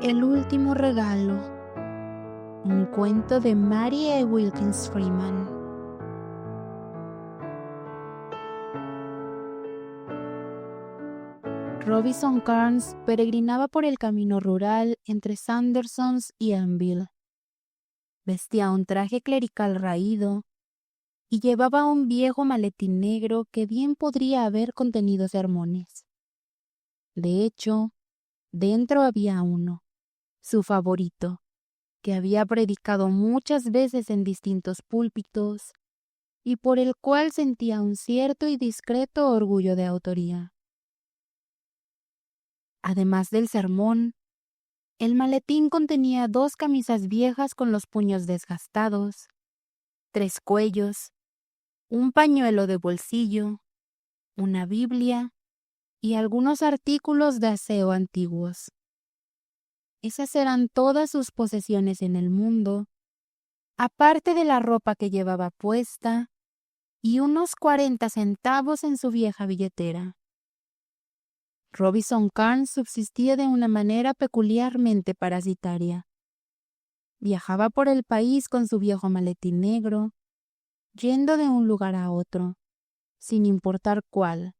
El último regalo. Un cuento de Mary E. Wilkins Freeman. Robinson Carnes peregrinaba por el camino rural entre Sandersons y Elmville. Vestía un traje clerical raído y llevaba un viejo maletín negro que bien podría haber contenido sermones. De hecho, dentro había uno, su favorito, que había predicado muchas veces en distintos púlpitos y por el cual sentía un cierto y discreto orgullo de autoría. Además del sermón, el maletín contenía 2 camisas viejas con los puños desgastados, 3 cuellos, un pañuelo de bolsillo, una Biblia y algunos artículos de aseo antiguos. Esas eran todas sus posesiones en el mundo, aparte de la ropa que llevaba puesta y unos 40 centavos en su vieja billetera. Robinson Carnes subsistía de una manera peculiarmente parasitaria. Viajaba por el país con su viejo maletín negro, yendo de un lugar a otro, sin importar cuál,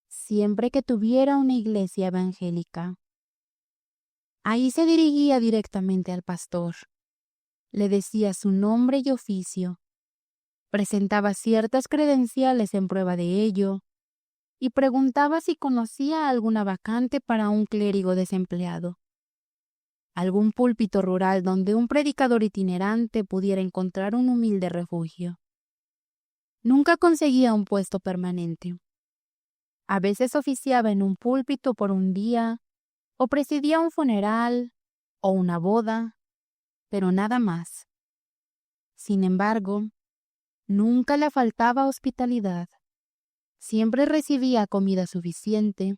siempre que tuviera una iglesia evangélica. Ahí se dirigía directamente al pastor. Le decía su nombre y oficio, presentaba ciertas credenciales en prueba de ello, y preguntaba si conocía alguna vacante para un clérigo desempleado, algún púlpito rural donde un predicador itinerante pudiera encontrar un humilde refugio. Nunca conseguía un puesto permanente. A veces oficiaba en un púlpito por un día, o presidía un funeral, o una boda, pero nada más. Sin embargo, nunca le faltaba hospitalidad. Siempre recibía comida suficiente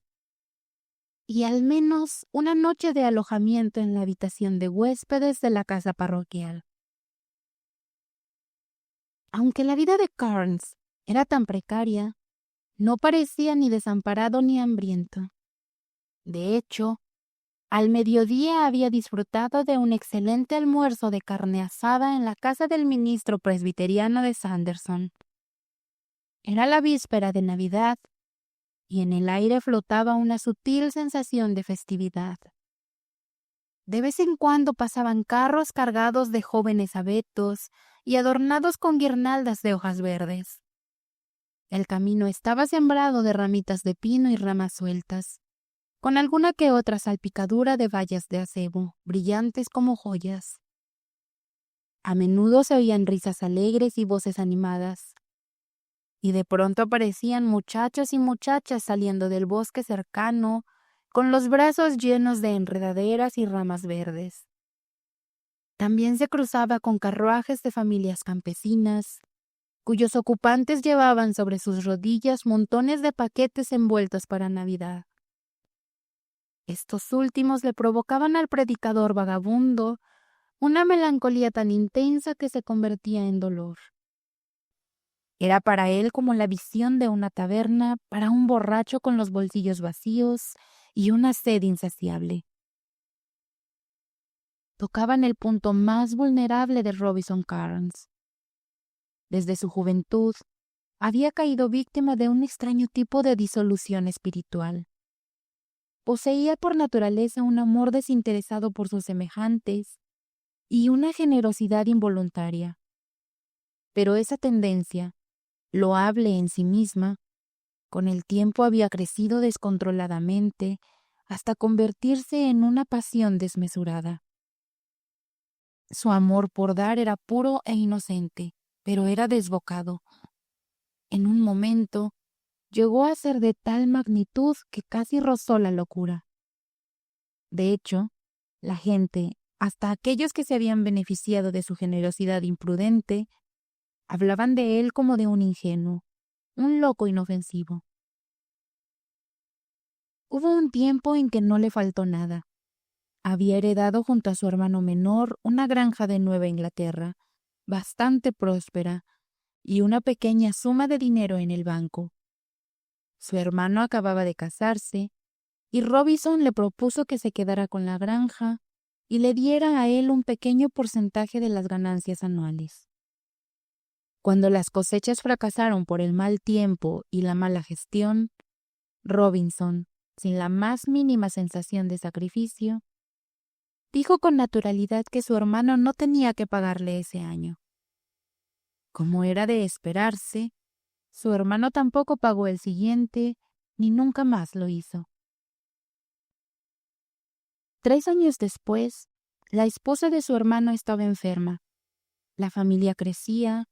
y al menos una noche de alojamiento en la habitación de huéspedes de la casa parroquial. Aunque la vida de Carnes era tan precaria, no parecía ni desamparado ni hambriento. De hecho, al mediodía había disfrutado de un excelente almuerzo de carne asada en la casa del ministro presbiteriano de Sanderson. Era la víspera de Navidad, y en el aire flotaba una sutil sensación de festividad. De vez en cuando pasaban carros cargados de jóvenes abetos y adornados con guirnaldas de hojas verdes. El camino estaba sembrado de ramitas de pino y ramas sueltas, con alguna que otra salpicadura de bayas de acebo, brillantes como joyas. A menudo se oían risas alegres y voces animadas, y de pronto aparecían muchachos y muchachas saliendo del bosque cercano, con los brazos llenos de enredaderas y ramas verdes. También se cruzaba con carruajes de familias campesinas, cuyos ocupantes llevaban sobre sus rodillas montones de paquetes envueltos para Navidad. Estos últimos le provocaban al predicador vagabundo una melancolía tan intensa que se convertía en dolor. Era para él como la visión de una taberna para un borracho con los bolsillos vacíos y una sed insaciable. Tocaban el punto más vulnerable de Robinson Carnes. Desde su juventud, había caído víctima de un extraño tipo de disolución espiritual. Poseía por naturaleza un amor desinteresado por sus semejantes y una generosidad involuntaria. Pero esa tendencia, loable en sí misma, con el tiempo había crecido descontroladamente hasta convertirse en una pasión desmesurada. Su amor por dar era puro e inocente, pero era desbocado. En un momento, llegó a ser de tal magnitud que casi rozó la locura. De hecho, la gente, hasta aquellos que se habían beneficiado de su generosidad imprudente, hablaban de él como de un ingenuo, un loco inofensivo. Hubo un tiempo en que no le faltó nada. Había heredado junto a su hermano menor una granja de Nueva Inglaterra, bastante próspera, y una pequeña suma de dinero en el banco. Su hermano acababa de casarse, y Robinson le propuso que se quedara con la granja y le diera a él un pequeño porcentaje de las ganancias anuales. Cuando las cosechas fracasaron por el mal tiempo y la mala gestión, Robinson, sin la más mínima sensación de sacrificio, dijo con naturalidad que su hermano no tenía que pagarle ese año. Como era de esperarse, su hermano tampoco pagó el siguiente, ni nunca más lo hizo. 3 años después, la esposa de su hermano estaba enferma. La familia crecía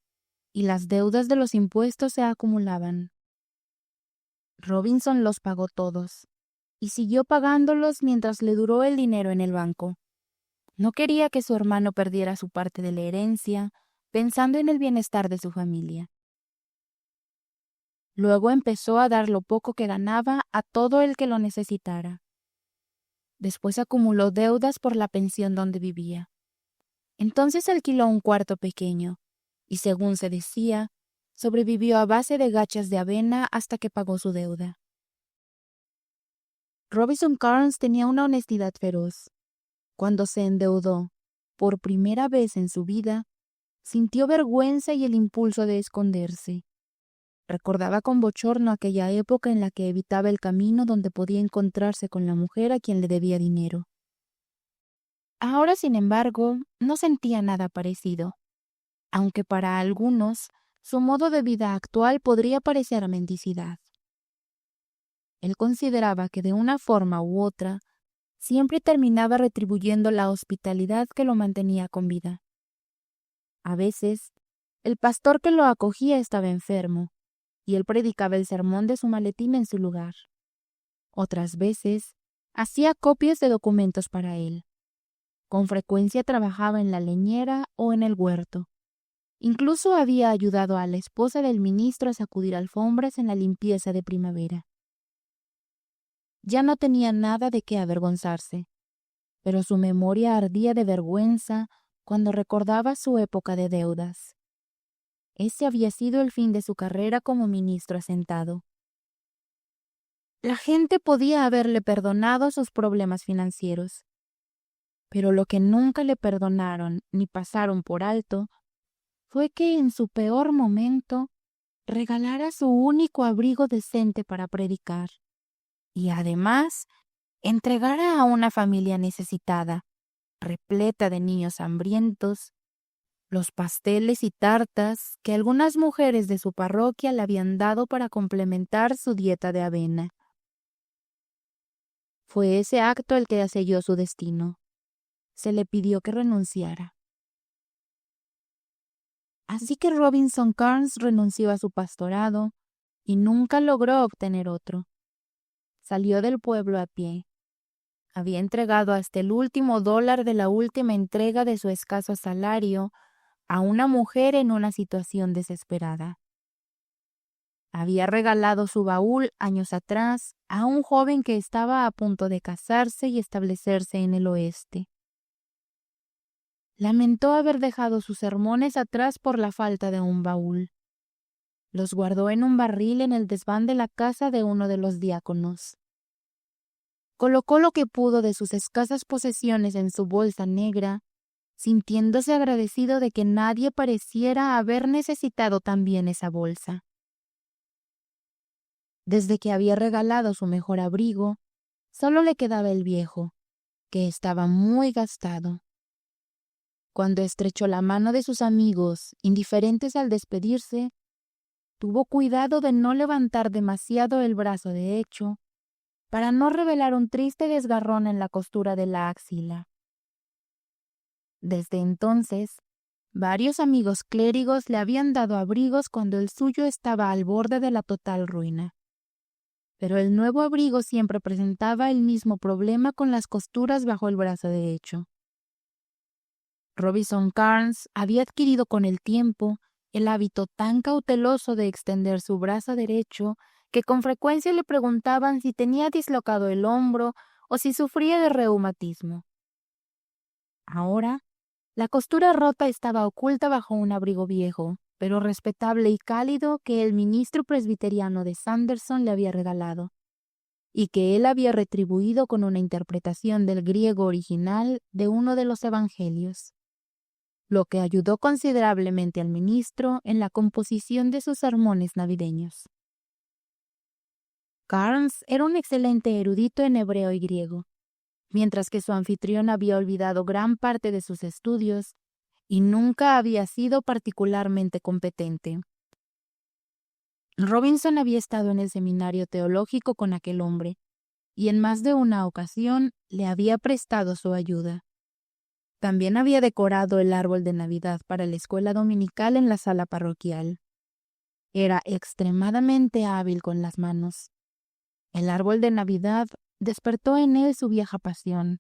y las deudas de los impuestos se acumulaban. Robinson los pagó todos y siguió pagándolos mientras le duró el dinero en el banco. No quería que su hermano perdiera su parte de la herencia, pensando en el bienestar de su familia. Luego empezó a dar lo poco que ganaba a todo el que lo necesitara. Después acumuló deudas por la pensión donde vivía. Entonces alquiló un cuarto pequeño y, según se decía, sobrevivió a base de gachas de avena hasta que pagó su deuda. Robinson Carnes tenía una honestidad feroz. Cuando se endeudó, por primera vez en su vida, sintió vergüenza y el impulso de esconderse. Recordaba con bochorno aquella época en la que evitaba el camino donde podía encontrarse con la mujer a quien le debía dinero. Ahora, sin embargo, no sentía nada parecido, aunque para algunos su modo de vida actual podría parecer mendicidad. Él consideraba que de una forma u otra siempre terminaba retribuyendo la hospitalidad que lo mantenía con vida. A veces, el pastor que lo acogía estaba enfermo, y él predicaba el sermón de su maletín en su lugar. Otras veces, hacía copias de documentos para él. Con frecuencia trabajaba en la leñera o en el huerto. Incluso había ayudado a la esposa del ministro a sacudir alfombras en la limpieza de primavera. Ya no tenía nada de qué avergonzarse, pero su memoria ardía de vergüenza cuando recordaba su época de deudas. Ese había sido el fin de su carrera como ministro asentado. La gente podía haberle perdonado sus problemas financieros, pero lo que nunca le perdonaron ni pasaron por alto fue que en su peor momento regalara su único abrigo decente para predicar y además entregara a una familia necesitada, repleta de niños hambrientos, los pasteles y tartas que algunas mujeres de su parroquia le habían dado para complementar su dieta de avena. Fue ese acto el que selló su destino. Se le pidió que renunciara. Así que Robinson Carnes renunció a su pastorado y nunca logró obtener otro. Salió del pueblo a pie. Había entregado hasta el último dólar de la última entrega de su escaso salario a una mujer en una situación desesperada. Había regalado su baúl años atrás a un joven que estaba a punto de casarse y establecerse en el oeste. Lamentó haber dejado sus sermones atrás por la falta de un baúl. Los guardó en un barril en el desván de la casa de uno de los diáconos. Colocó lo que pudo de sus escasas posesiones en su bolsa negra, sintiéndose agradecido de que nadie pareciera haber necesitado también esa bolsa. Desde que había regalado su mejor abrigo, solo le quedaba el viejo, que estaba muy gastado. Cuando estrechó la mano de sus amigos, indiferentes al despedirse, tuvo cuidado de no levantar demasiado el brazo derecho para no revelar un triste desgarrón en la costura de la axila. Desde entonces, varios amigos clérigos le habían dado abrigos cuando el suyo estaba al borde de la total ruina. Pero el nuevo abrigo siempre presentaba el mismo problema con las costuras bajo el brazo derecho. Robinson Carnes había adquirido con el tiempo el hábito tan cauteloso de extender su brazo derecho que con frecuencia le preguntaban si tenía dislocado el hombro o si sufría de reumatismo. Ahora, la costura rota estaba oculta bajo un abrigo viejo, pero respetable y cálido que el ministro presbiteriano de Sanderson le había regalado. y que él había retribuido con una interpretación del griego original de uno de los evangelios, lo que ayudó considerablemente al ministro en la composición de sus sermones navideños. Carnes era un excelente erudito en hebreo y griego, mientras que su anfitrión había olvidado gran parte de sus estudios y nunca había sido particularmente competente. Robinson había estado en el seminario teológico con aquel hombre, y en más de una ocasión le había prestado su ayuda. También había decorado el árbol de Navidad para la escuela dominical en la sala parroquial. Era extremadamente hábil con las manos. El árbol de Navidad despertó en él su vieja pasión,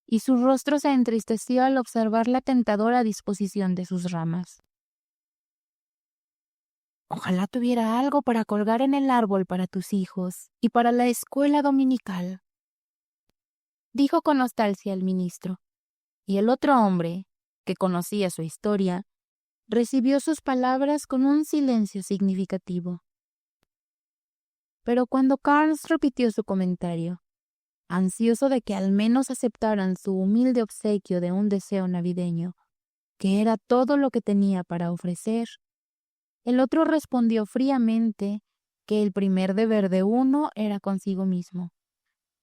y su rostro se entristeció al observar la tentadora disposición de sus ramas. Ojalá tuviera algo para colgar en el árbol para tus hijos y para la escuela dominical, dijo con nostalgia el ministro, y el otro hombre, que conocía su historia, recibió sus palabras con un silencio significativo. Pero cuando Carnes repitió su comentario, ansioso de que al menos aceptaran su humilde obsequio de un deseo navideño, que era todo lo que tenía para ofrecer, el otro respondió fríamente que el primer deber de uno era consigo mismo,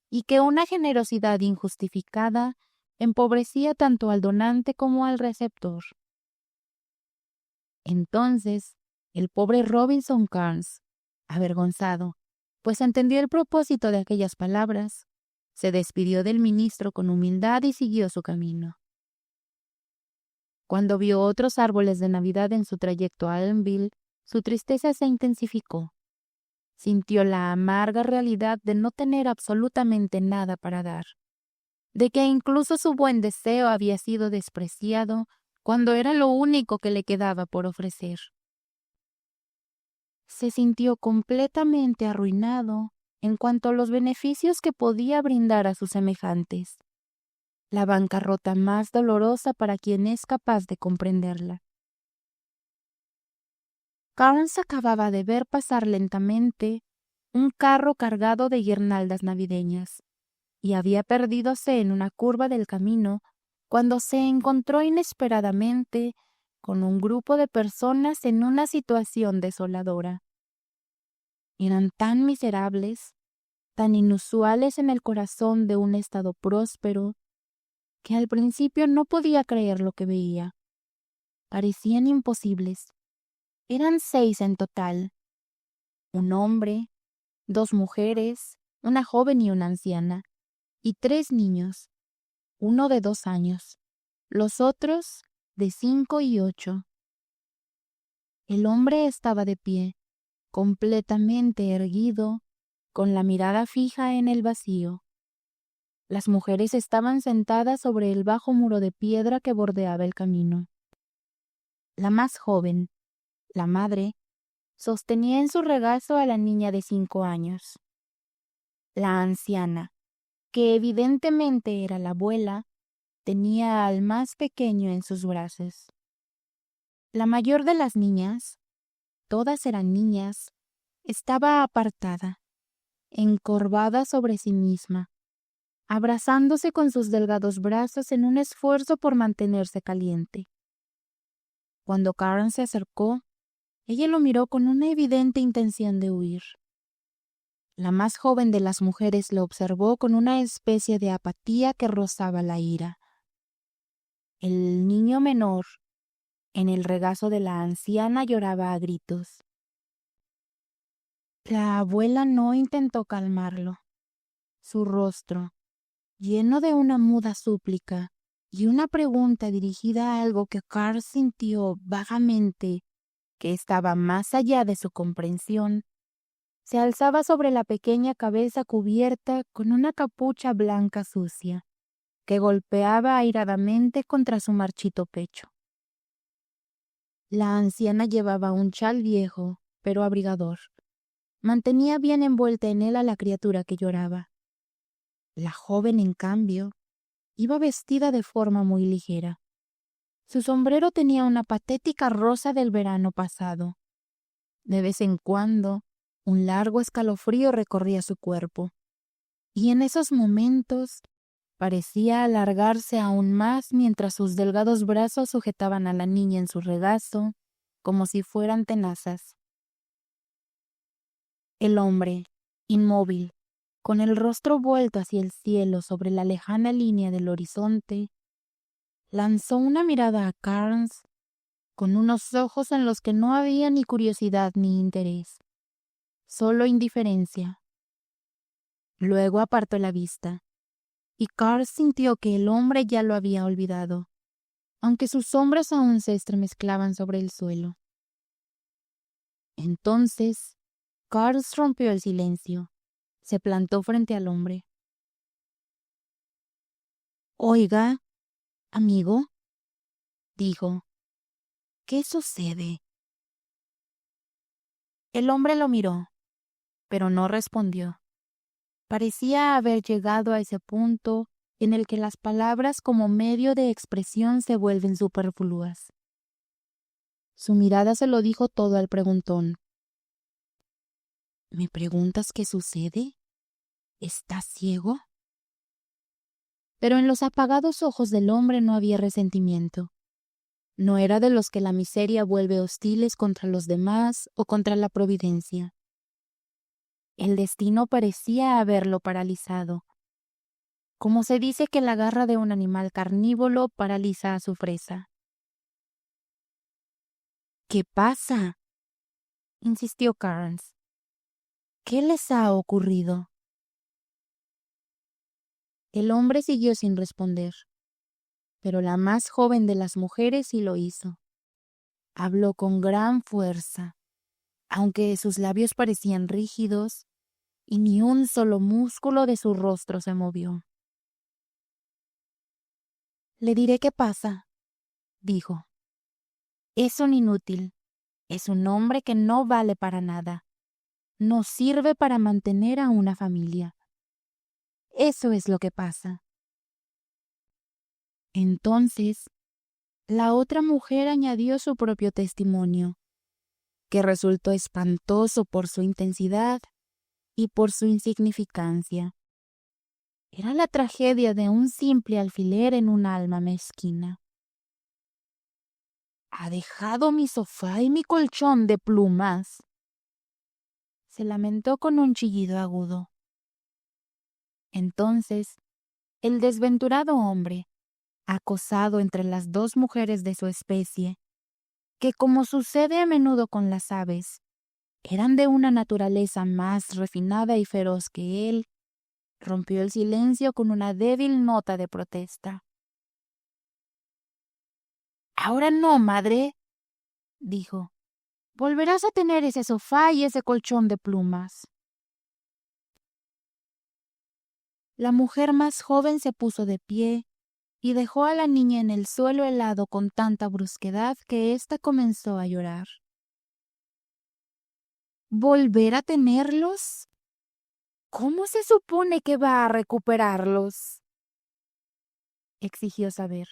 y que una generosidad injustificada empobrecía tanto al donante como al receptor. Entonces, el pobre Robinson Carnes, avergonzado, pues entendió el propósito de aquellas palabras, se despidió del ministro con humildad y siguió su camino. Cuando vio otros árboles de Navidad en su trayecto a Elmville, su tristeza se intensificó. Sintió la amarga realidad de no tener absolutamente nada para dar, de que incluso su buen deseo había sido despreciado cuando era lo único que le quedaba por ofrecer. Se sintió completamente arruinado en cuanto a los beneficios que podía brindar a sus semejantes, la bancarrota más dolorosa para quien es capaz de comprenderla. Carnes acababa de ver pasar lentamente un carro cargado de guirnaldas navideñas, y había perdidose en una curva del camino cuando se encontró inesperadamente con un grupo de personas en una situación desoladora. Eran tan miserables, tan inusuales en el corazón de un estado próspero, que al principio no podía creer lo que veía. Parecían imposibles. Eran 6 en total: un hombre, 2 mujeres, una joven y una anciana, y 3 niños, uno de 2 años, los otros de 5 y 8. El hombre estaba de pie, completamente erguido, con la mirada fija en el vacío. Las mujeres estaban sentadas sobre el bajo muro de piedra que bordeaba el camino. La más joven, la madre, sostenía en su regazo a la niña de 5 años. La anciana, que evidentemente era la abuela, tenía al más pequeño en sus brazos. La mayor de las niñas, todas eran niñas, estaba apartada, encorvada sobre sí misma, abrazándose con sus delgados brazos en un esfuerzo por mantenerse caliente. Cuando Karen se acercó, ella lo miró con una evidente intención de huir. La más joven de las mujeres lo observó con una especie de apatía que rozaba la ira. El niño menor, en el regazo de la anciana, lloraba a gritos. La abuela no intentó calmarlo. Su rostro, lleno de una muda súplica y una pregunta dirigida a algo que Carl sintió vagamente que estaba más allá de su comprensión, se alzaba sobre la pequeña cabeza cubierta con una capucha blanca sucia, que golpeaba airadamente contra su marchito pecho. La anciana llevaba un chal viejo, pero abrigador. Mantenía bien envuelta en él a la criatura que lloraba. La joven, en cambio, iba vestida de forma muy ligera. Su sombrero tenía una patética rosa del verano pasado. De vez en cuando, un largo escalofrío recorría su cuerpo, y en esos momentos parecía alargarse aún más mientras sus delgados brazos sujetaban a la niña en su regazo, como si fueran tenazas. El hombre, inmóvil, con el rostro vuelto hacia el cielo sobre la lejana línea del horizonte, lanzó una mirada a Carnes con unos ojos en los que no había ni curiosidad ni interés, solo indiferencia. Luego apartó la vista, y Carnes sintió que el hombre ya lo había olvidado, aunque sus sombras aún se estremezclaban sobre el suelo. Entonces, Carnes rompió el silencio. Se plantó frente al hombre. «Oiga, amigo», dijo, «¿qué sucede?» El hombre lo miró, pero no respondió. Parecía haber llegado a ese punto en el que las palabras como medio de expresión se vuelven superfluas. Su mirada se lo dijo todo al preguntón. «¿Me preguntas qué sucede? ¿Estás ciego?» Pero en los apagados ojos del hombre no había resentimiento. No era de los que la miseria vuelve hostiles contra los demás o contra la providencia. El destino parecía haberlo paralizado, como se dice que la garra de un animal carnívoro paraliza a su presa. «¿Qué pasa?», insistió Carnes. «¿Qué les ha ocurrido?» El hombre siguió sin responder, pero la más joven de las mujeres sí lo hizo. Habló con gran fuerza, aunque sus labios parecían rígidos y ni un solo músculo de su rostro se movió. «Le diré qué pasa», dijo. «Es un inútil, es un hombre que no vale para nada, no sirve para mantener a una familia. Eso es lo que pasa». Entonces, la otra mujer añadió su propio testimonio, que resultó espantoso por su intensidad y por su insignificancia. Era la tragedia de un simple alfiler en un alma mezquina. «Ha dejado mi sofá y mi colchón de plumas», se lamentó con un chillido agudo. Entonces, el desventurado hombre, acosado entre las dos mujeres de su especie, que como sucede a menudo con las aves, eran de una naturaleza más refinada y feroz que él, rompió el silencio con una débil nota de protesta. «Ahora no, madre», dijo. «Volverás a tener ese sofá y ese colchón de plumas». La mujer más joven se puso de pie y dejó a la niña en el suelo helado con tanta brusquedad que ésta comenzó a llorar. «¿Volver a tenerlos? ¿Cómo se supone que va a recuperarlos?», exigió saber.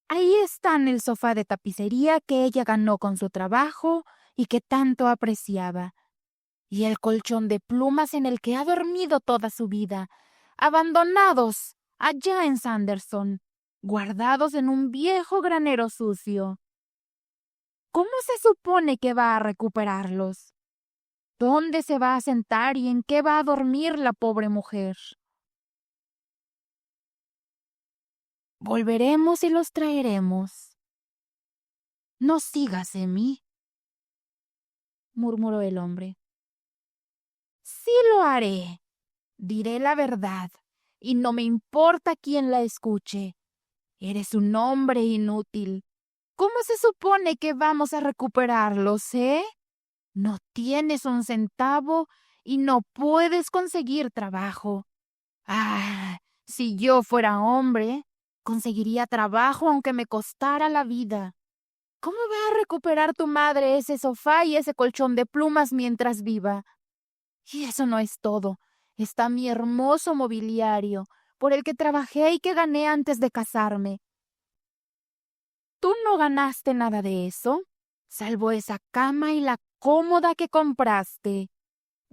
«Ahí están el sofá de tapicería que ella ganó con su trabajo y que tanto apreciaba, y el colchón de plumas en el que ha dormido toda su vida, abandonados allá en Sanderson, guardados en un viejo granero sucio. ¿Cómo se supone que va a recuperarlos? ¿Dónde se va a sentar y en qué va a dormir la pobre mujer? Volveremos y los traeremos». «No sigas, Emmy», murmuró el hombre. «Sí lo haré. Diré la verdad, y no me importa quién la escuche. Eres un hombre inútil. ¿Cómo se supone que vamos a recuperarlos, No tienes un centavo y no puedes conseguir trabajo. Ah, si yo fuera hombre, conseguiría trabajo aunque me costara la vida. ¿Cómo va a recuperar tu madre ese sofá y ese colchón de plumas mientras viva? Y eso no es todo. Está mi hermoso mobiliario, por el que trabajé y que gané antes de casarme. Tú no ganaste nada de eso, salvo esa cama y la cómoda que compraste.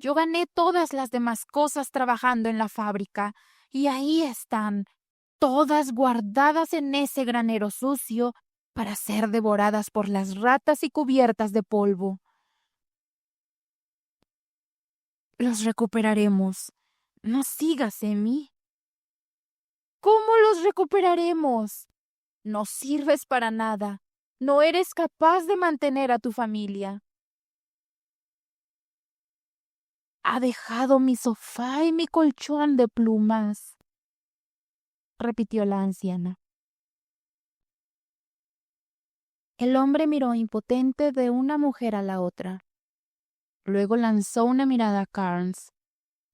Yo gané todas las demás cosas trabajando en la fábrica, y ahí están, todas guardadas en ese granero sucio para ser devoradas por las ratas y cubiertas de polvo. Los recuperaremos. No sigas, Emi. ¿Cómo los recuperaremos? No sirves para nada. No eres capaz de mantener a tu familia. Ha dejado mi sofá y mi colchón de plumas, repitió la anciana. El hombre miró impotente de una mujer a la otra. Luego lanzó una mirada a Carnes,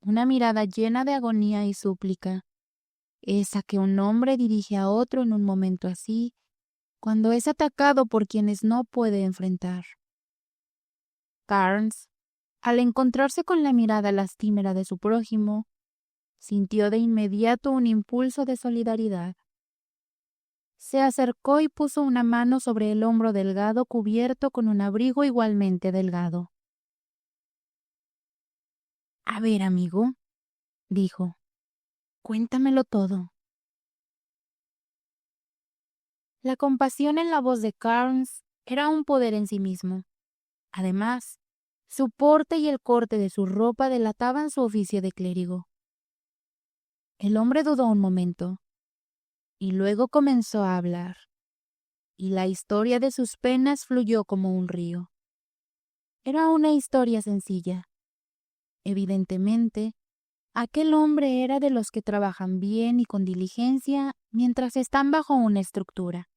una mirada llena de agonía y súplica, esa que un hombre dirige a otro en un momento así, cuando es atacado por quienes no puede enfrentar. Carnes, al encontrarse con la mirada lastimera de su prójimo, sintió de inmediato un impulso de solidaridad. Se acercó y puso una mano sobre el hombro delgado cubierto con un abrigo igualmente delgado. A ver, amigo, dijo, cuéntamelo todo. La compasión en la voz de Carnes era un poder en sí mismo. Además, su porte y el corte de su ropa delataban su oficio de clérigo. El hombre dudó un momento, y luego comenzó a hablar, y la historia de sus penas fluyó como un río. Era una historia sencilla. Evidentemente, aquel hombre era de los que trabajan bien y con diligencia mientras están bajo una estructura,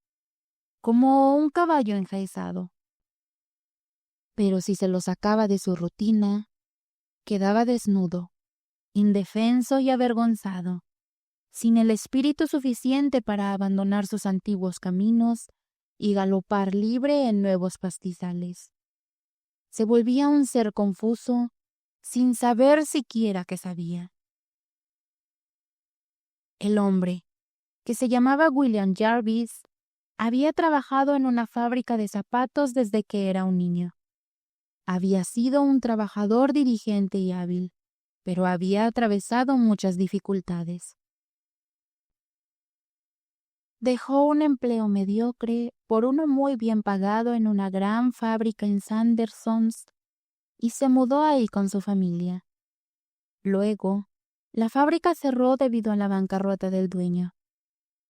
como un caballo enjaezado. Pero si se lo sacaba de su rutina, quedaba desnudo, indefenso y avergonzado, sin el espíritu suficiente para abandonar sus antiguos caminos y galopar libre en nuevos pastizales. Se volvía un ser confuso, sin saber siquiera que sabía. El hombre, que se llamaba William Jarvis, había trabajado en una fábrica de zapatos desde que era un niño. Había sido un trabajador diligente y hábil, pero había atravesado muchas dificultades. Dejó un empleo mediocre por uno muy bien pagado en una gran fábrica en Sandersons y se mudó ahí con su familia. Luego, la fábrica cerró debido a la bancarrota del dueño.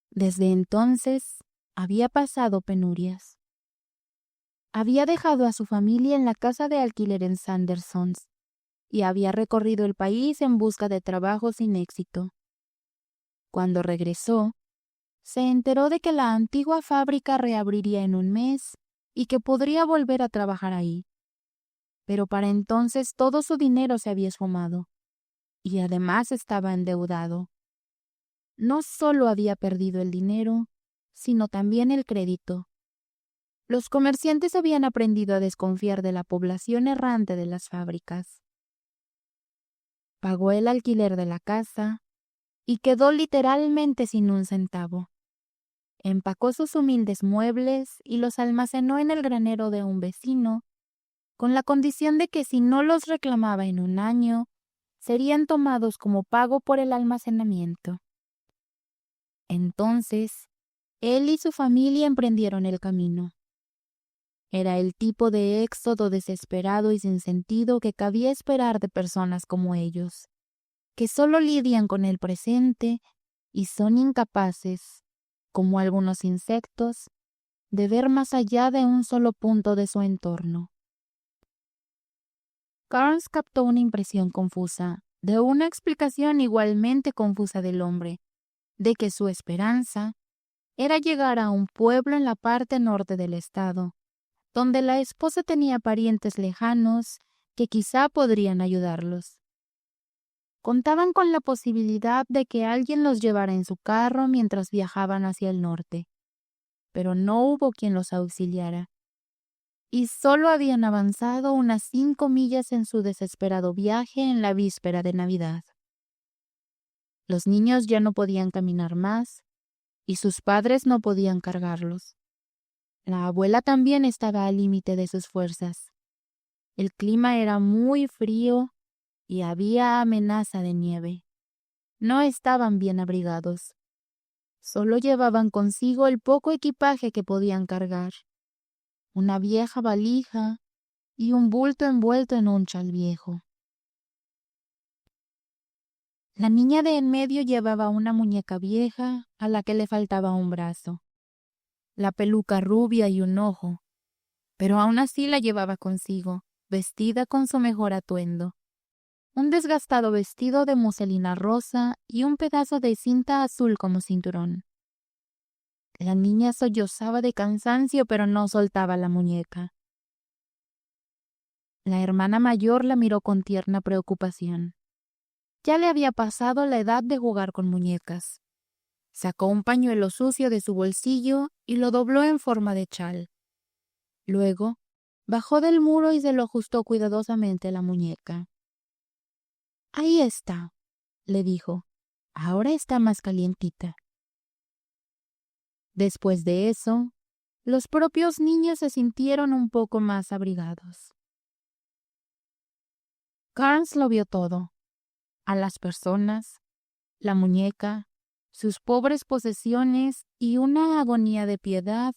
Desde entonces, había pasado penurias. Había dejado a su familia en la casa de alquiler en Sandersons y había recorrido el país en busca de trabajo sin éxito. Cuando regresó, se enteró de que la antigua fábrica reabriría en un mes y que podría volver a trabajar ahí. Pero para entonces todo su dinero se había esfumado y además estaba endeudado. No solo había perdido el dinero, sino también el crédito. Los comerciantes habían aprendido a desconfiar de la población errante de las fábricas. Pagó el alquiler de la casa y quedó literalmente sin un centavo. Empacó sus humildes muebles y los almacenó en el granero de un vecino, con la condición de que si no los reclamaba en un año, serían tomados como pago por el almacenamiento. Entonces, él y su familia emprendieron el camino. Era el tipo de éxodo desesperado y sin sentido que cabía esperar de personas como ellos, que solo lidian con el presente y son incapaces, como algunos insectos, de ver más allá de un solo punto de su entorno. Carnes captó una impresión confusa, de una explicación igualmente confusa del hombre, de que su esperanza era llegar a un pueblo en la parte norte del estado, donde la esposa tenía parientes lejanos que quizá podrían ayudarlos. Contaban con la posibilidad de que alguien los llevara en su carro mientras viajaban hacia el norte, pero no hubo quien los auxiliara, y solo habían avanzado unas 5 millas en su desesperado viaje en la víspera de Navidad. Los niños ya no podían caminar más, y sus padres no podían cargarlos. La abuela también estaba al límite de sus fuerzas. El clima era muy frío y había amenaza de nieve. No estaban bien abrigados. Solo llevaban consigo el poco equipaje que podían cargar, una vieja valija y un bulto envuelto en un chal viejo. La niña de en medio llevaba una muñeca vieja a la que le faltaba un brazo, la peluca rubia y un ojo, pero aún así la llevaba consigo, vestida con su mejor atuendo, un desgastado vestido de muselina rosa y un pedazo de cinta azul como cinturón. La niña sollozaba de cansancio, pero no soltaba la muñeca. La hermana mayor la miró con tierna preocupación. Ya le había pasado la edad de jugar con muñecas. Sacó un pañuelo sucio de su bolsillo y lo dobló en forma de chal. Luego, bajó del muro y se lo ajustó cuidadosamente a la muñeca. «Ahí está», le dijo. «Ahora está más calientita». Después de eso, los propios niños se sintieron un poco más abrigados. Carnes lo vio todo, a las personas, la muñeca, sus pobres posesiones y una agonía de piedad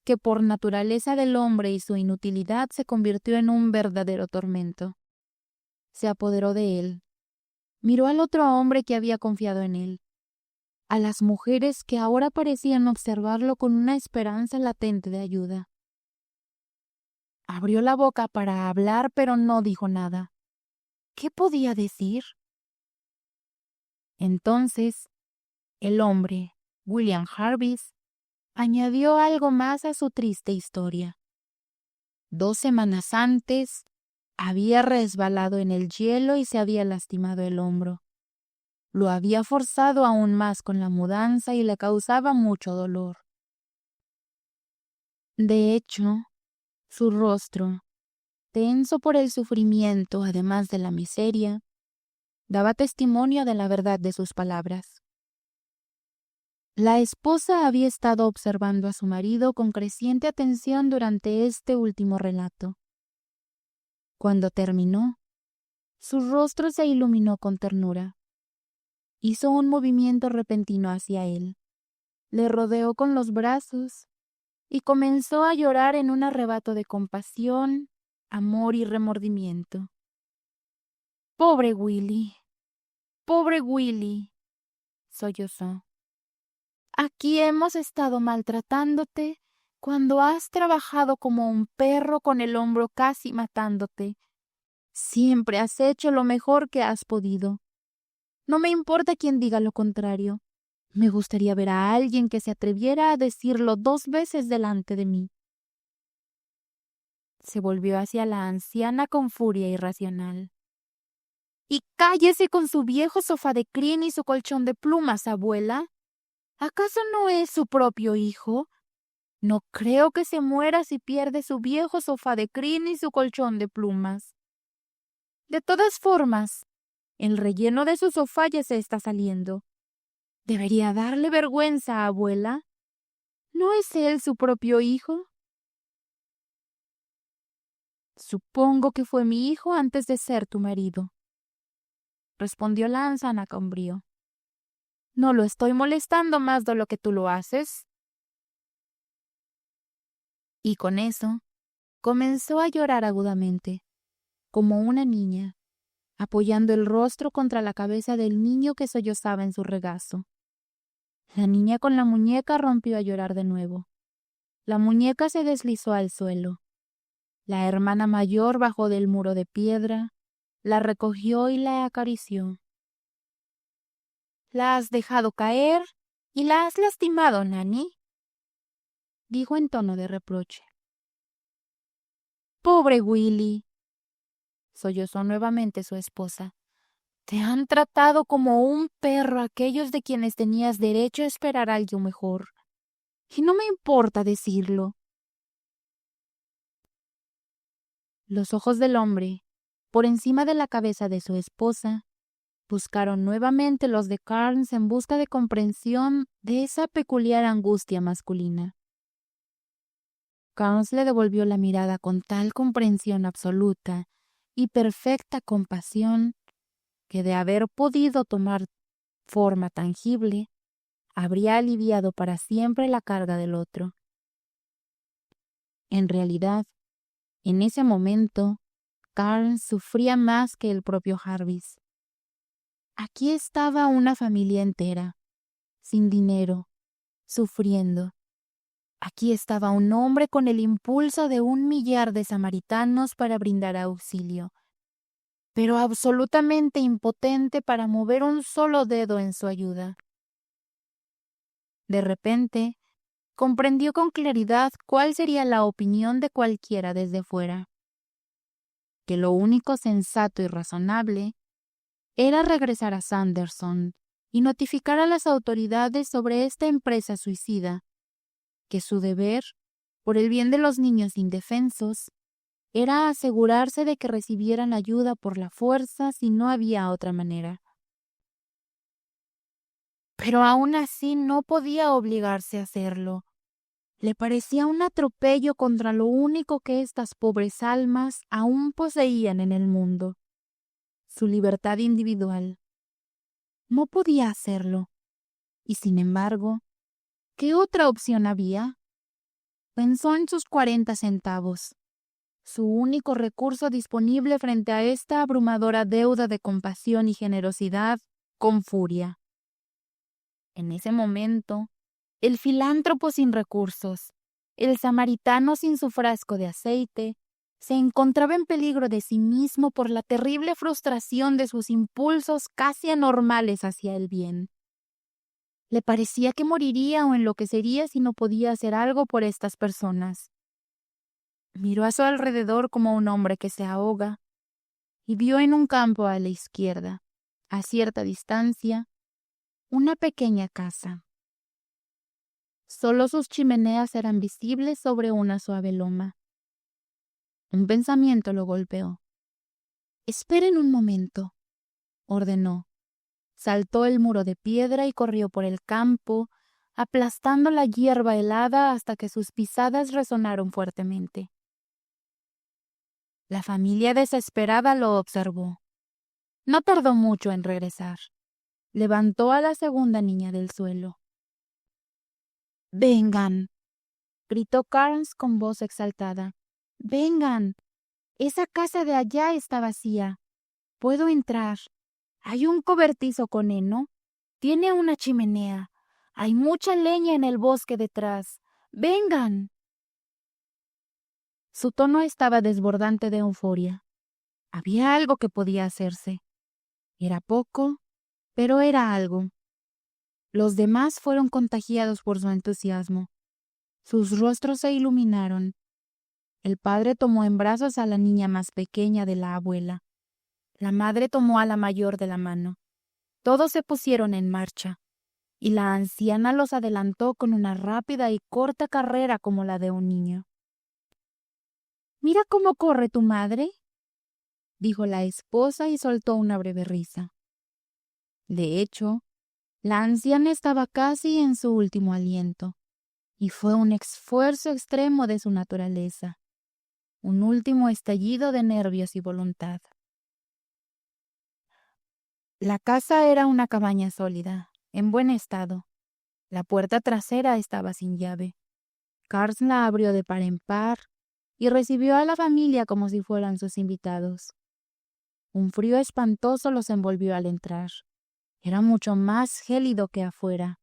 que por naturaleza del hombre y su inutilidad se convirtió en un verdadero tormento. Se apoderó de él. Miró al otro hombre que había confiado en él, a las mujeres que ahora parecían observarlo con una esperanza latente de ayuda. Abrió la boca para hablar, pero no dijo nada. ¿Qué podía decir? Entonces, el hombre, William Jarvis, añadió algo más a su triste historia. 2 semanas antes, había resbalado en el hielo y se había lastimado el hombro. Lo había forzado aún más con la mudanza y le causaba mucho dolor. De hecho, su rostro, tenso por el sufrimiento además de la miseria, daba testimonio de la verdad de sus palabras. La esposa había estado observando a su marido con creciente atención durante este último relato. Cuando terminó, su rostro se iluminó con ternura. Hizo un movimiento repentino hacia él, le rodeó con los brazos y comenzó a llorar en un arrebato de compasión, amor y remordimiento. «Pobre Willy, pobre Willy», sollozó. «Aquí hemos estado maltratándote cuando has trabajado como un perro con el hombro casi matándote. Siempre has hecho lo mejor que has podido. No me importa quien diga lo contrario. Me gustaría ver a alguien que se atreviera a decirlo 2 veces delante de mí». Se volvió hacia la anciana con furia irracional. «Y cállese con su viejo sofá de crin y su colchón de plumas, abuela. ¿Acaso no es su propio hijo? No creo que se muera si pierde su viejo sofá de crin y su colchón de plumas. De todas formas, el relleno de su sofá ya se está saliendo. Debería darle vergüenza, abuela. ¿No es él su propio hijo?» «Supongo que fue mi hijo antes de ser tu marido», respondió la anciana con brío. «No lo estoy molestando más de lo que tú lo haces». Y con eso, comenzó a llorar agudamente, como una niña, apoyando el rostro contra la cabeza del niño que sollozaba en su regazo. La niña con la muñeca rompió a llorar de nuevo. La muñeca se deslizó al suelo. La hermana mayor bajó del muro de piedra, la recogió y la acarició. «La has dejado caer y la has lastimado, Nanny», dijo en tono de reproche. «Pobre Willy», sollozó nuevamente su esposa. «Te han tratado como un perro aquellos de quienes tenías derecho a esperar algo mejor. Y no me importa decirlo». Los ojos del hombre, por encima de la cabeza de su esposa, buscaron nuevamente los de Carnes en busca de comprensión de esa peculiar angustia masculina. Carnes le devolvió la mirada con tal comprensión absoluta y perfecta compasión que de haber podido tomar forma tangible, habría aliviado para siempre la carga del otro. En realidad, en ese momento, Carnes sufría más que el propio Jarvis. Aquí estaba una familia entera, sin dinero, sufriendo. Aquí estaba un hombre con el impulso de 1 millar de samaritanos para brindar auxilio, pero absolutamente impotente para mover un solo dedo en su ayuda. De repente, comprendió con claridad cuál sería la opinión de cualquiera desde fuera, que lo único sensato y razonable era regresar a Sanderson y notificar a las autoridades sobre esta empresa suicida, que su deber, por el bien de los niños indefensos, era asegurarse de que recibieran ayuda por la fuerza si no había otra manera. Pero aún así no podía obligarse a hacerlo. Le parecía un atropello contra lo único que estas pobres almas aún poseían en el mundo, su libertad individual. No podía hacerlo. Y sin embargo, ¿qué otra opción había? Pensó en sus 40 centavos, su único recurso disponible frente a esta abrumadora deuda de compasión y generosidad, con furia. En ese momento, el filántropo sin recursos, el samaritano sin su frasco de aceite, se encontraba en peligro de sí mismo por la terrible frustración de sus impulsos casi anormales hacia el bien. Le parecía que moriría o enloquecería si no podía hacer algo por estas personas. Miró a su alrededor como un hombre que se ahoga y vio en un campo a la izquierda, a cierta distancia, una pequeña casa. Solo sus chimeneas eran visibles sobre una suave loma. Un pensamiento lo golpeó. «Esperen un momento», ordenó. Saltó el muro de piedra y corrió por el campo, aplastando la hierba helada hasta que sus pisadas resonaron fuertemente. La familia desesperada lo observó. No tardó mucho en regresar. Levantó a la segunda niña del suelo. «¡Vengan!», gritó Carnes con voz exaltada. «¡Vengan! Esa casa de allá está vacía. Puedo entrar. Hay un cobertizo con heno. Tiene una chimenea. Hay mucha leña en el bosque detrás. ¡Vengan!». Su tono estaba desbordante de euforia. Había algo que podía hacerse. Era poco, pero era algo. Los demás fueron contagiados por su entusiasmo. Sus rostros se iluminaron. El padre tomó en brazos a la niña más pequeña de la abuela. La madre tomó a la mayor de la mano. Todos se pusieron en marcha, y la anciana los adelantó con una rápida y corta carrera como la de un niño. «Mira cómo corre tu madre», dijo la esposa y soltó una breve risa. De hecho, la anciana estaba casi en su último aliento, y fue un esfuerzo extremo de su naturaleza, un último estallido de nervios y voluntad. La casa era una cabaña sólida, en buen estado. La puerta trasera estaba sin llave. Carnes la abrió de par en par y recibió a la familia como si fueran sus invitados. Un frío espantoso los envolvió al entrar. Era mucho más gélido que afuera,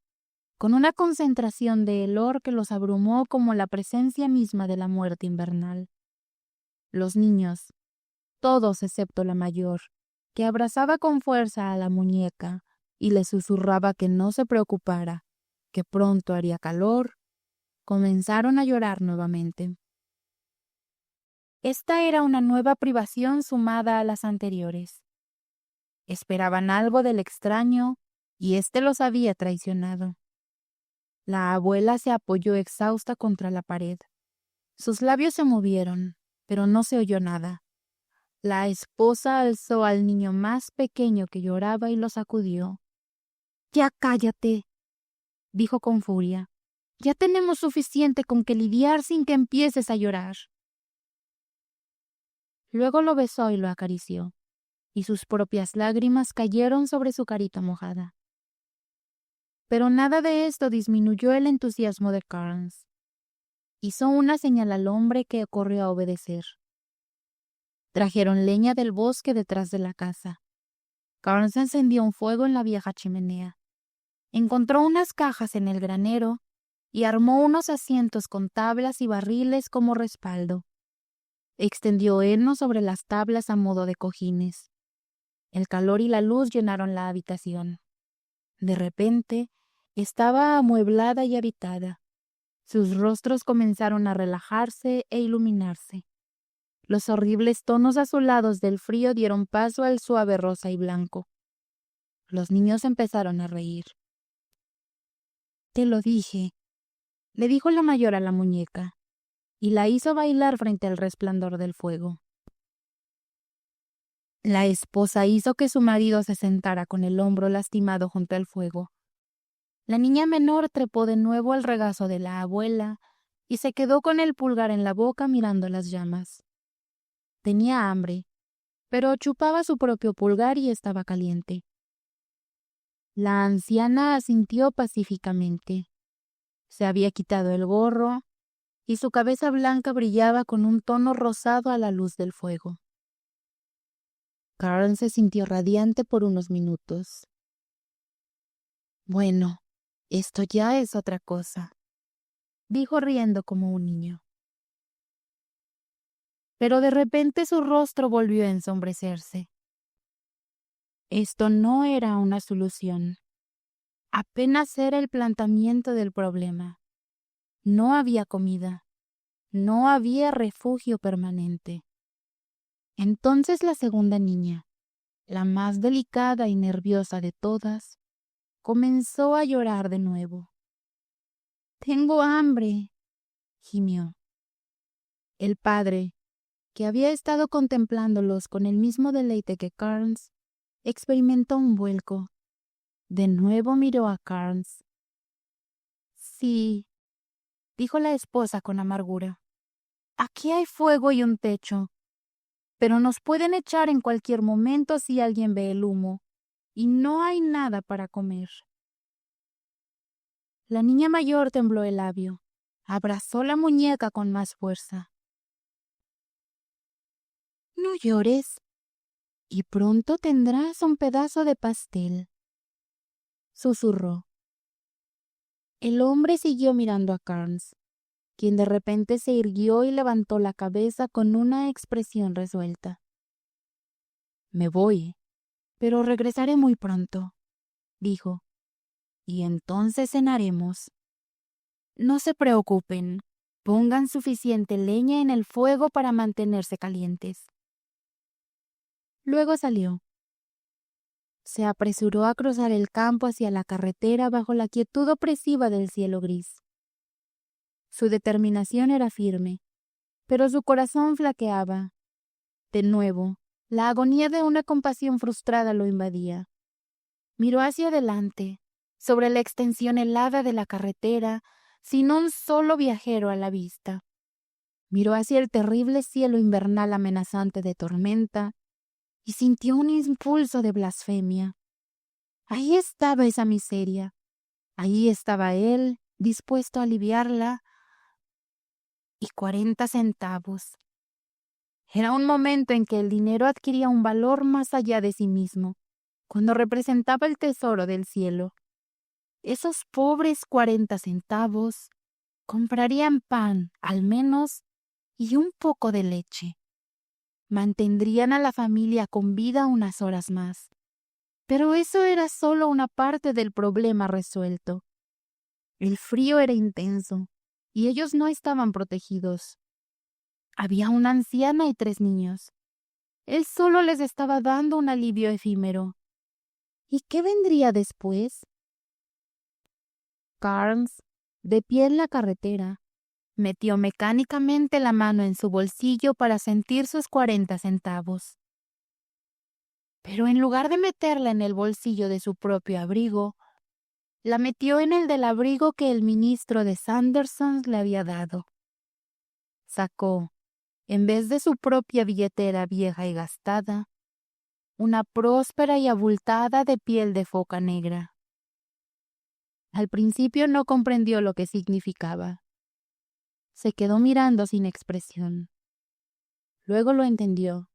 con una concentración de helor que los abrumó como la presencia misma de la muerte invernal. Los niños, todos excepto la mayor, que abrazaba con fuerza a la muñeca y le susurraba que no se preocupara, que pronto haría calor, comenzaron a llorar nuevamente. Esta era una nueva privación sumada a las anteriores. Esperaban algo del extraño y éste los había traicionado. La abuela se apoyó exhausta contra la pared. Sus labios se movieron, pero no se oyó nada. La esposa alzó al niño más pequeño que lloraba y lo sacudió. «Ya cállate», dijo con furia. «Ya tenemos suficiente con que lidiar sin que empieces a llorar». Luego lo besó y lo acarició, y sus propias lágrimas cayeron sobre su carita mojada. Pero nada de esto disminuyó el entusiasmo de Carnes. Hizo una señal al hombre que corrió a obedecer. Trajeron leña del bosque detrás de la casa. Carnes encendió un fuego en la vieja chimenea. Encontró unas cajas en el granero y armó unos asientos con tablas y barriles como respaldo. Extendió heno sobre las tablas a modo de cojines. El calor y la luz llenaron la habitación. De repente, estaba amueblada y habitada. Sus rostros comenzaron a relajarse e iluminarse. Los horribles tonos azulados del frío dieron paso al suave rosa y blanco. Los niños empezaron a reír. «Te lo dije», le dijo la mayor a la muñeca, y la hizo bailar frente al resplandor del fuego. La esposa hizo que su marido se sentara con el hombro lastimado junto al fuego. La niña menor trepó de nuevo al regazo de la abuela y se quedó con el pulgar en la boca mirando las llamas. Tenía hambre, pero chupaba su propio pulgar y estaba caliente. La anciana asintió pacíficamente. Se había quitado el gorro y su cabeza blanca brillaba con un tono rosado a la luz del fuego. Karen se sintió radiante por unos minutos. «Bueno, esto ya es otra cosa», dijo riendo como un niño. Pero de repente su rostro volvió a ensombrecerse. Esto no era una solución. Apenas era el planteamiento del problema. No había comida. No había refugio permanente. Entonces la segunda niña, la más delicada y nerviosa de todas, comenzó a llorar de nuevo. «Tengo hambre», gimió. El padre, que había estado contemplándolos con el mismo deleite que Carnes, experimentó un vuelco. De nuevo miró a Carnes. «Sí», dijo la esposa con amargura. «Aquí hay fuego y un techo, pero nos pueden echar en cualquier momento si alguien ve el humo, y no hay nada para comer». La niña mayor tembló el labio. Abrazó la muñeca con más fuerza. «No llores, y pronto tendrás un pedazo de pastel», susurró. El hombre siguió mirando a Carnes, quien de repente se irguió y levantó la cabeza con una expresión resuelta. «Me voy, pero regresaré muy pronto», dijo, «y entonces cenaremos. No se preocupen, pongan suficiente leña en el fuego para mantenerse calientes». Luego salió. Se apresuró a cruzar el campo hacia la carretera bajo la quietud opresiva del cielo gris. Su determinación era firme, pero su corazón flaqueaba. De nuevo, la agonía de una compasión frustrada lo invadía. Miró hacia adelante, sobre la extensión helada de la carretera, sin un solo viajero a la vista. Miró hacia el terrible cielo invernal amenazante de tormenta y sintió un impulso de blasfemia. Ahí estaba esa miseria. Ahí estaba él, dispuesto a aliviarla. Y 40 centavos. Era un momento en que el dinero adquiría un valor más allá de sí mismo, cuando representaba el tesoro del cielo. Esos pobres 40 centavos comprarían pan, al menos, y un poco de leche. Mantendrían a la familia con vida unas horas más. Pero eso era solo una parte del problema resuelto. El frío era intenso, y ellos no estaban protegidos. Había una anciana y 3 niños. Él solo les estaba dando un alivio efímero. ¿Y qué vendría después? Carnes, de pie en la carretera, metió mecánicamente la mano en su bolsillo para sentir sus 40 centavos. Pero en lugar de meterla en el bolsillo de su propio abrigo, la metió en el del abrigo que el ministro de Sanderson le había dado. Sacó, en vez de su propia billetera vieja y gastada, una próspera y abultada de piel de foca negra. Al principio no comprendió lo que significaba. Se quedó mirando sin expresión. Luego lo entendió.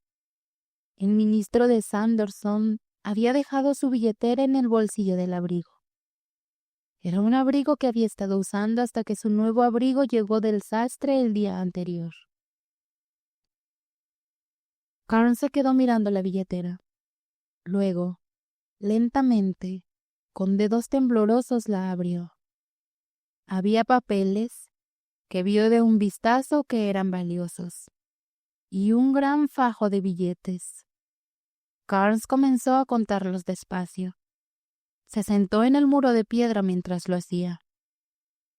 El ministro de Sanderson había dejado su billetera en el bolsillo del abrigo. Era un abrigo que había estado usando hasta que su nuevo abrigo llegó del sastre el día anterior. Carnes se quedó mirando la billetera. Luego, lentamente, con dedos temblorosos la abrió. Había papeles que vio de un vistazo que eran valiosos y un gran fajo de billetes. Carnes comenzó a contarlos despacio. Se sentó en el muro de piedra mientras lo hacía.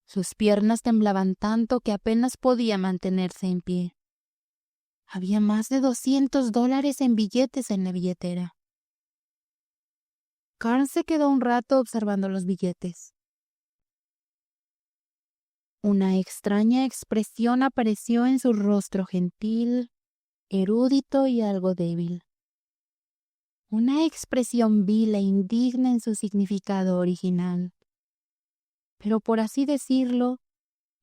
Sus piernas temblaban tanto que apenas podía mantenerse en pie. Había más de $200 en billetes en la billetera. Carnes se quedó un rato observando los billetes. Una extraña expresión apareció en su rostro gentil, erudito y algo débil. Una expresión vil e indigna en su significado original, pero por así decirlo,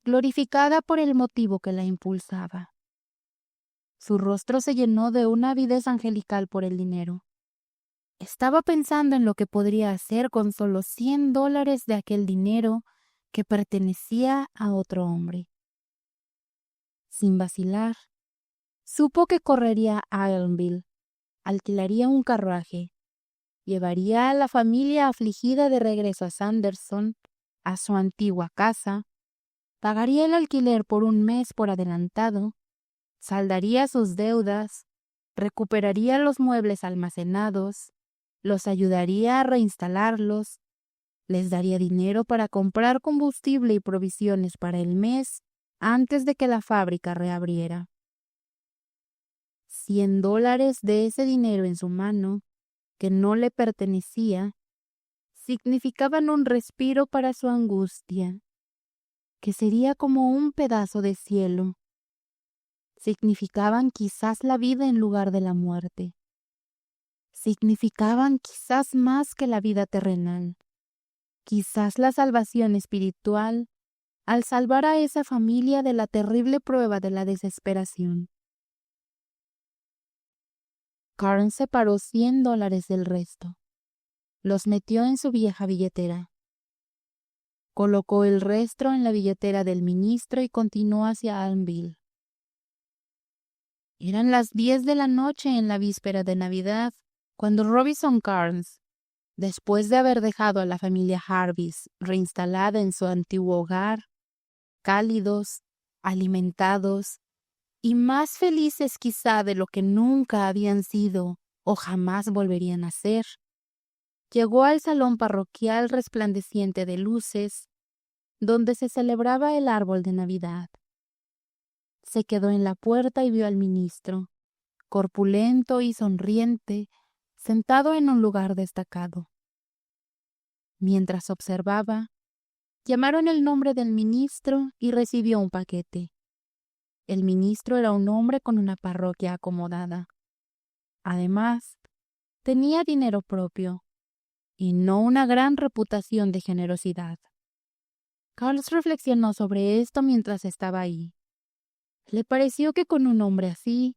glorificada por el motivo que la impulsaba. Su rostro se llenó de una avidez angelical por el dinero. Estaba pensando en lo que podría hacer con solo $100 de aquel dinero que pertenecía a otro hombre. Sin vacilar, supo que correría a Elmville, alquilaría un carruaje, llevaría a la familia afligida de regreso a Sanderson, a su antigua casa, pagaría el alquiler por un mes por adelantado, saldaría sus deudas, recuperaría los muebles almacenados, los ayudaría a reinstalarlos, les daría dinero para comprar combustible y provisiones para el mes antes de que la fábrica reabriera. $100 de ese dinero en su mano, que no le pertenecía, significaban un respiro para su angustia, que sería como un pedazo de cielo. Significaban quizás la vida en lugar de la muerte. Significaban quizás más que la vida terrenal. Quizás la salvación espiritual al salvar a esa familia de la terrible prueba de la desesperación. Carnes separó $100 del resto. Los metió en su vieja billetera. Colocó el resto en la billetera del ministro y continuó hacia Elmville. Eran las 10 de la noche en la víspera de Navidad cuando Robinson Carnes, después de haber dejado a la familia Jarvis reinstalada en su antiguo hogar, cálidos, alimentados y más felices quizá de lo que nunca habían sido o jamás volverían a ser, llegó al salón parroquial resplandeciente de luces, donde se celebraba el árbol de Navidad. Se quedó en la puerta y vio al ministro, corpulento y sonriente, sentado en un lugar destacado. Mientras observaba, llamaron el nombre del ministro y recibió un paquete. El ministro era un hombre con una parroquia acomodada. Además, tenía dinero propio y no una gran reputación de generosidad. Carnes reflexionó sobre esto mientras estaba ahí. Le pareció que con un hombre así,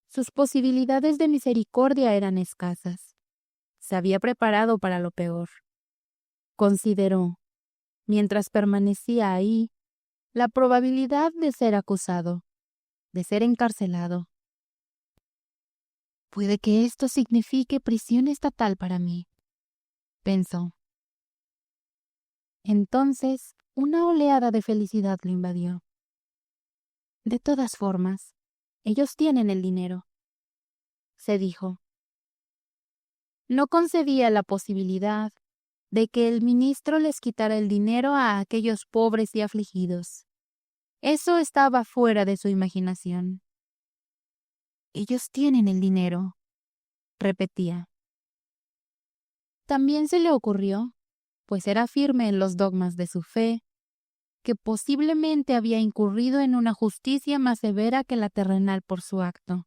sus posibilidades de misericordia eran escasas. Se había preparado para lo peor. Consideró, mientras permanecía ahí, la probabilidad de ser acusado, de ser encarcelado. Puede que esto signifique prisión estatal para mí, pensó. Entonces, una oleada de felicidad lo invadió. De todas formas, ellos tienen el dinero, se dijo. No concebía la posibilidad de que el ministro les quitara el dinero a aquellos pobres y afligidos. Eso estaba fuera de su imaginación. Ellos tienen el dinero, repetía. También se le ocurrió, pues era firme en los dogmas de su fe, que posiblemente había incurrido en una justicia más severa que la terrenal por su acto.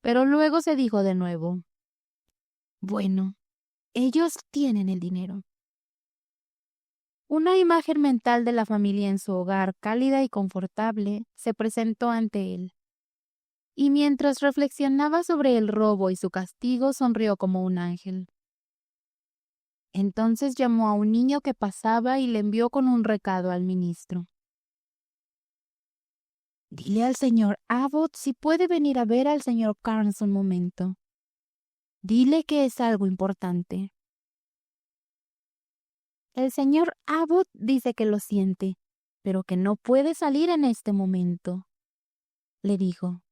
Pero luego se dijo de nuevo, Bueno, ellos tienen el dinero. Una imagen mental de la familia en su hogar, cálida y confortable, se presentó ante él. Y mientras reflexionaba sobre el robo y su castigo, sonrió como un ángel. Entonces llamó a un niño que pasaba y le envió con un recado al ministro. Dile al señor Abbott si puede venir a ver al señor Carnes un momento. Dile que es algo importante. El señor Abbott dice que lo siente, pero que no puede salir en este momento, le dijo.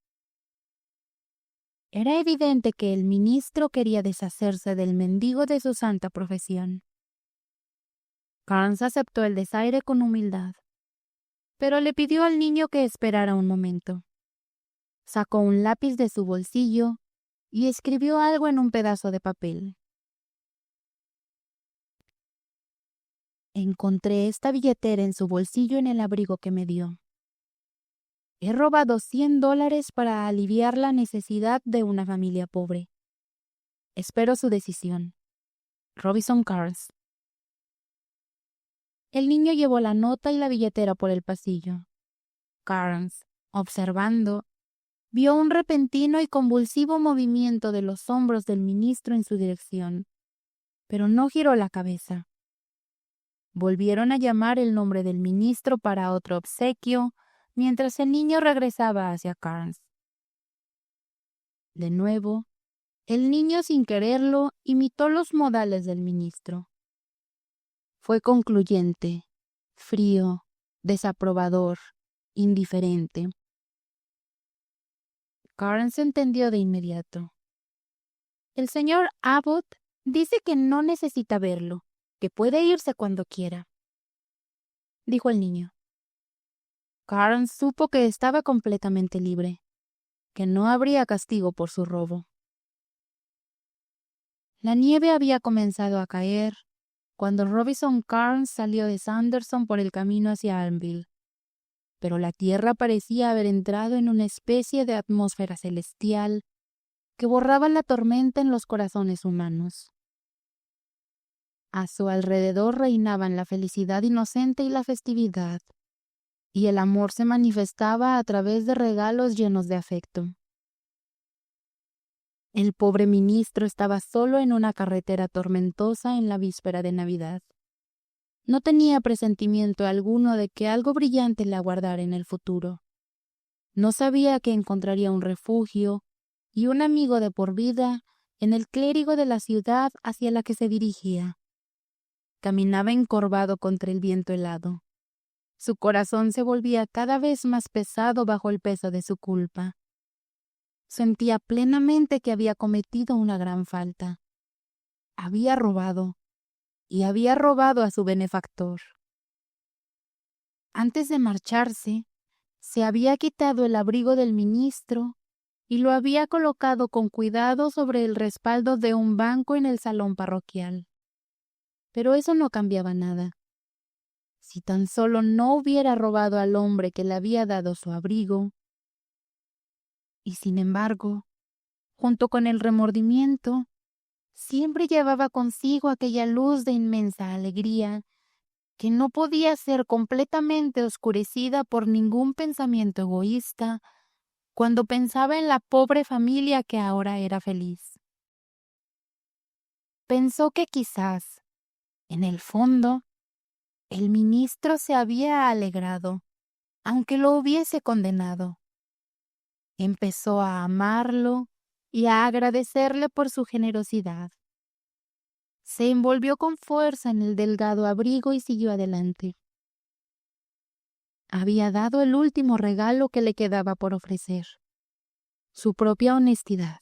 Era evidente que el ministro quería deshacerse del mendigo de su santa profesión. Carnes aceptó el desaire con humildad, pero le pidió al niño que esperara un momento. Sacó un lápiz de su bolsillo y escribió algo en un pedazo de papel. Encontré esta billetera en su bolsillo en el abrigo que me dio. He robado $100 para aliviar la necesidad de una familia pobre. Espero su decisión. Robinson Carnes. El niño llevó la nota y la billetera por el pasillo. Carnes, observando, vio un repentino y convulsivo movimiento de los hombros del ministro en su dirección, pero no giró la cabeza. Volvieron a llamar el nombre del ministro para otro obsequio, mientras el niño regresaba hacia Carnes. De nuevo, el niño sin quererlo imitó los modales del ministro. Fue concluyente, frío, desaprobador, indiferente. Carnes entendió de inmediato. El señor Abbott dice que no necesita verlo, que puede irse cuando quiera, dijo el niño. Carnes supo que estaba completamente libre, que no habría castigo por su robo. La nieve había comenzado a caer cuando Robinson Carnes salió de Sanderson por el camino hacia Armville, pero la tierra parecía haber entrado en una especie de atmósfera celestial que borraba la tormenta en los corazones humanos. A su alrededor reinaban la felicidad inocente y la festividad, y el amor se manifestaba a través de regalos llenos de afecto. El pobre ministro estaba solo en una carretera tormentosa en la víspera de Navidad. No tenía presentimiento alguno de que algo brillante le aguardara en el futuro. No sabía que encontraría un refugio y un amigo de por vida en el clérigo de la ciudad hacia la que se dirigía. Caminaba encorvado contra el viento helado. Su corazón se volvía cada vez más pesado bajo el peso de su culpa. Sentía plenamente que había cometido una gran falta. Había robado, y había robado a su benefactor. Antes de marcharse, se había quitado el abrigo del ministro y lo había colocado con cuidado sobre el respaldo de un banco en el salón parroquial. Pero eso no cambiaba nada. Si tan solo no hubiera robado al hombre que le había dado su abrigo. Y sin embargo, junto con el remordimiento, siempre llevaba consigo aquella luz de inmensa alegría que no podía ser completamente oscurecida por ningún pensamiento egoísta cuando pensaba en la pobre familia que ahora era feliz. Pensó que quizás, en el fondo, el ministro se había alegrado, aunque lo hubiese condenado. Empezó a amarlo y a agradecerle por su generosidad. Se envolvió con fuerza en el delgado abrigo y siguió adelante. Había dado el último regalo que le quedaba por ofrecer: su propia honestidad.